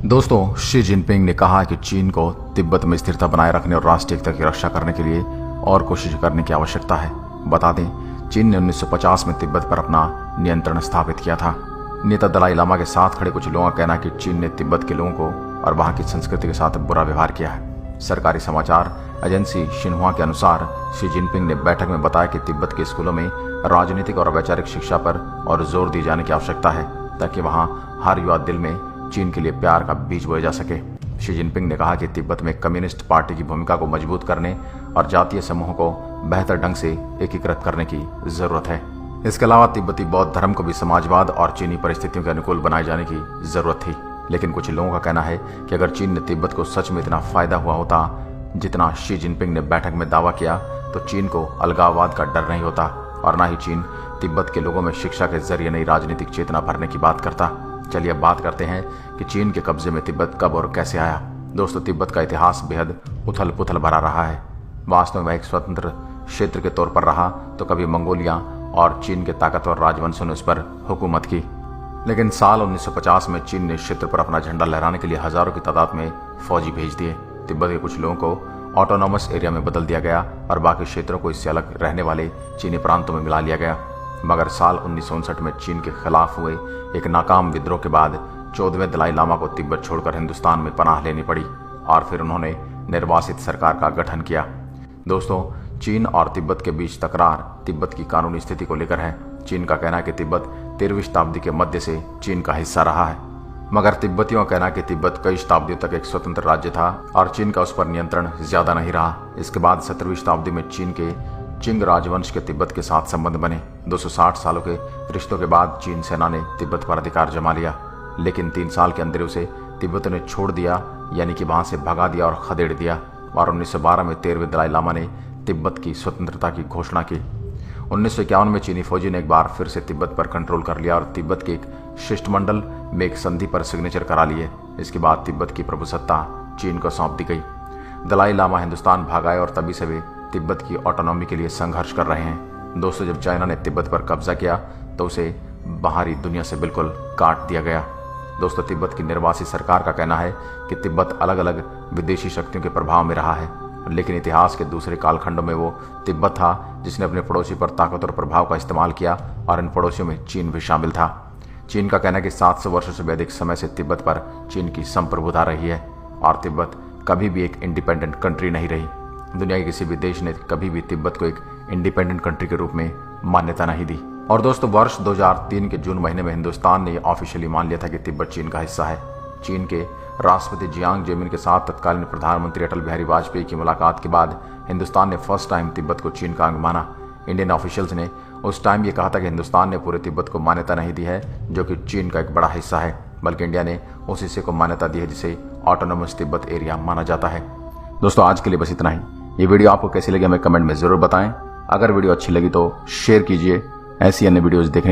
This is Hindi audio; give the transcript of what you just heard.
दोस्तों, शी जिनपिंग ने कहा कि चीन को तिब्बत में स्थिरता बनाए रखने और राष्ट्रीय एकता की रक्षा करने के लिए और कोशिश करने की आवश्यकता है। बता दें, चीन ने 1950 में तिब्बत पर अपना नियंत्रण स्थापित किया था। नेता दलाई लामा के साथ खड़े कुछ लोगों का कहना है कि चीन ने तिब्बत के लोगों को और वहां की संस्कृति के साथ बुरा व्यवहार किया है। सरकारी समाचार एजेंसी शिन्हुआ के अनुसार शी जिनपिंग ने बैठक में बताया कि तिब्बत के स्कूलों में राजनीतिक और वैचारिक शिक्षा पर और जोर दिए जाने की आवश्यकता है ताकि वहां हर युवा दिल में चीन के लिए प्यार का बीज बोया जा सके। शी जिनपिंग ने कहा कि तिब्बत में कम्युनिस्ट पार्टी की भूमिका को मजबूत करने और जातीय समूहों को बेहतर ढंग से एकीकृत करने की जरूरत है। इसके अलावा तिब्बती बौद्ध धर्म को भी समाजवाद और चीनी परिस्थितियों के अनुकूल बनाए जाने की जरूरत थी। लेकिन कुछ लोगों का कहना है कि अगर चीन ने तिब्बत को सच में इतना फायदा हुआ होता जितना शी जिनपिंग ने बैठक में दावा किया, तो चीन को अलगाववाद का डर नहीं होता और न ही चीन तिब्बत के लोगों में शिक्षा के जरिए नई राजनीतिक चेतना भरने की बात करता। चलिए अब बात करते हैं कि चीन के कब्जे में तिब्बत कब और कैसे आया। दोस्तों, तिब्बत का इतिहास बेहद उथल पुथल भरा रहा है। वास्तव में वह एक स्वतंत्र क्षेत्र के तौर पर रहा तो कभी मंगोलिया और चीन के ताकतवर राजवंशों ने उस पर हुकूमत की। लेकिन साल 1950 में चीन ने इस क्षेत्र पर अपना झंडा लहराने के लिए हजारों की तादाद में फौजी भेज दिए। तिब्बत के कुछ लोगों को ऑटोनॉमस एरिया में बदल दिया गया और बाकी क्षेत्रों को इससे अलग रहने वाले चीनी प्रांतों में मिला लिया गया। मगर साल 1959 में चीन के खिलाफ हुए एक नाकाम विद्रोह के बाद 14वें दलाई लामा को तिब्बत छोड़कर हिंदुस्तान में पनाह लेनी पड़ी और फिर उन्होंने निर्वासित सरकार का गठन किया। दोस्तों, चीन और तिब्बत के बीच तकरार तिब्बत की कानूनी स्थिति को लेकर है। चीन का कहना है कि तिब्बत 13वीं शताब्दी के मध्य से चीन का हिस्सा रहा है, मगर तिब्बतियों का कहना है कि तिब्बत कई शताब्दियों तक एक स्वतंत्र राज्य था और चीन का उस पर नियंत्रण ज्यादा नहीं रहा। इसके बाद 17वीं शताब्दी में चीन के चिंग राजवंश के तिब्बत के साथ संबंध बने। 260 सालों के रिश्तों के बाद चीन सेना ने तिब्बत पर अधिकार जमा लिया, लेकिन 3 साल के अंदर उसे तिब्बत ने छोड़ दिया, यानी कि वहां से भगा दिया और खदेड़ दिया। और 1912 में 13वें दलाई लामा ने तिब्बत की स्वतंत्रता की घोषणा की। 1951 में चीनी फौजी ने एक बार फिर से तिब्बत पर कंट्रोल कर लिया और तिब्बत के एक शिष्टमंडल में एक संधि पर सिग्नेचर करा लिए। इसके बाद तिब्बत की प्रभुसत्ता चीन को सौंप दी गई। दलाई लामा हिंदुस्तान भाग आए और तभी से वे तिब्बत की ऑटोनॉमी के लिए संघर्ष कर रहे हैं। दोस्तों, जब चाइना ने तिब्बत पर कब्जा किया तो उसे बाहरी दुनिया से बिल्कुल काट दिया गया। दोस्तों, तिब्बत की निर्वासित सरकार का कहना है कि तिब्बत अलग अलग विदेशी शक्तियों के प्रभाव में रहा है, लेकिन इतिहास के दूसरे कालखंडों में वो तिब्बत था जिसने अपने पड़ोसी पर ताकत और प्रभाव का इस्तेमाल किया और इन पड़ोसियों में चीन भी शामिल था। चीन का कहना है कि 700 वर्षों से भी अधिक समय से तिब्बत पर चीन की संप्रभुता रही है और तिब्बत कभी भी एक इंडिपेंडेंट कंट्री नहीं रही। दुनिया के किसी भी देश ने कभी भी तिब्बत को एक इंडिपेंडेंट कंट्री के रूप में मान्यता नहीं दी। और दोस्तों, वर्ष 2003 के जून महीने में हिंदुस्तान ने ऑफिशियली मान लिया था कि तिब्बत चीन का हिस्सा है। चीन के राष्ट्रपति जियांग जेमिन के साथ तत्कालीन प्रधानमंत्री अटल बिहारी वाजपेयी की मुलाकात के बाद हिंदुस्तान ने फर्स्ट टाइम तिब्बत को चीन का अंग माना। इंडियन ऑफिशियल्स ने उस टाइम ये कहा था कि हिंदुस्तान ने पूरे तिब्बत को मान्यता नहीं दी है, जो कि चीन का एक बड़ा हिस्सा है, बल्कि इंडिया ने उस हिस्से को मान्यता दी है जिसे ऑटोनोमस तिब्बत एरिया माना जाता है। दोस्तों, आज के लिए बस इतना ही। ये वीडियो आपको कैसी लगी हमें कमेंट में जरूर बताएं। अगर वीडियो अच्छी लगी तो शेयर कीजिए। ऐसी अन्य वीडियोस देखने